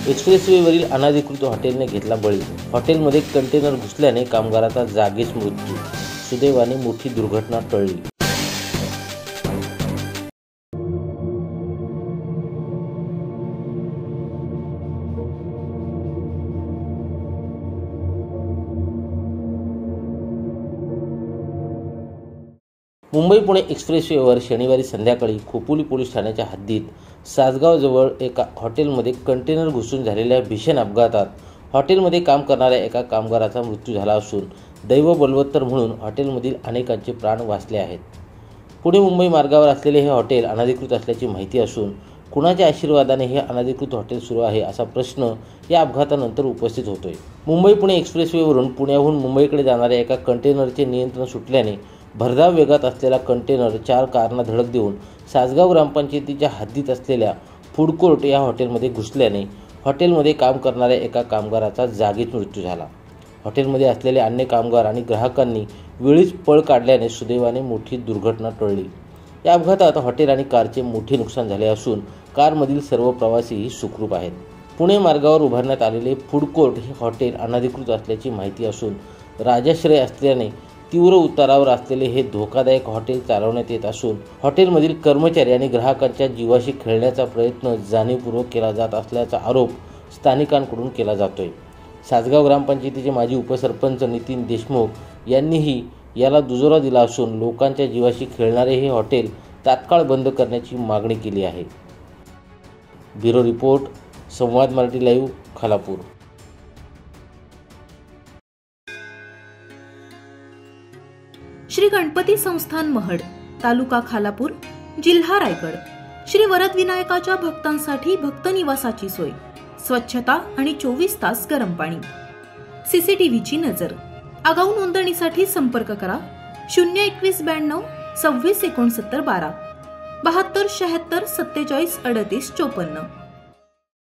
एक्सप्रेसवेवरील अनधिकृत हॉटेलने घेतला बळी। हॉटेलमध्ये कंटेनर घुसल्याने कामगाराचा जागीच मृत्यू। सुदैवाने मोठी दुर्घटना टळली। मुंबई पुणे एक्सप्रेसवेवर शनिवारी संध्याकाळी खोपोली पोलीस ठाण्याच्या हद्दीत सासगावजवळ एका हॉटेलमध्ये कंटेनर घुसून झालेल्या भीषण अपघातात हॉटेलमध्ये काम करणाऱ्या एका कामगाराचा मृत्यू झाला असून दैव बलवत्तर म्हणून हॉटेलमधील अनेकांचे प्राण वाचले आहेत। पुणे मुंबई मार्गावर असलेले हे हॉटेल अनधिकृत असल्याची माहिती असून कुणाच्या आशीर्वादाने हे अनधिकृत हॉटेल सुरू आहे असा प्रश्न या अपघातानंतर उपस्थित होतोय। मुंबई पुणे एक्सप्रेसवेवरून पुण्याहून मुंबईकडे जाणाऱ्या एका कंटेनरचे नियंत्रण सुटल्याने भरधाव वेगात असलेला कंटेनर 4 कारना धडक देऊन सासगाव ग्रामपंचायतीच्या हद्दीत असलेल्या फूड कोर्ट या हॉटेलमध्ये घुसल्याने हॉटेलमध्ये काम करणाऱ्या एका कामगाराचा जागीच मृत्यू झाला। हॉटेलमध्ये असलेले अन्य कामगार आणि ग्राहकांनी वेळीच पळ काढल्याने सुदैवाने मोठी दुर्घटना टळली। या अपघातात हॉटेल आणि कारचे मोठे नुकसान झाले असून कारमधील सर्व प्रवासीही सुखरूप आहेत। पुणे मार्गावर उभारण्यात आलेले फूड कोर्ट हे हॉटेल अनधिकृत असल्याची माहिती असून राजाश्रय असल्याने तीव्र उतारावर असलेले हे धोकादायक हॉटेल चालवण्यात येत असून हॉटेलमधील कर्मचारी आणि ग्राहकांच्या जीवाशी खेळण्याचा प्रयत्न जाणीवपूर्वक केला जात असल्याचा आरोप स्थानिकांकडून केला जातोय। सासगाव ग्रामपंचायतीचे माजी उपसरपंच नितीन देशमुख यांनीही याला दुजोरा दिला असून लोकांच्या जीवाशी खेळणारे हे हॉटेल तात्काळ बंद करण्याची मागणी केली आहे। ब्युरो रिपोर्ट, संवाद मराठी लाईव्ह, खालापूर। श्री गणपती संस्थान महड, तालुका खालापूर, जिल्हा रायगड। श्री वरद विनायकाच्या भक्तांसाठी भक्त निवासाची सोय, स्वच्छता आणि 24 तास गरम पाणी, सीसीटीव्हीची नजर। आगाऊ नोंदणीसाठी संपर्क करा 02192 26 69 12 72 76 47 38 54।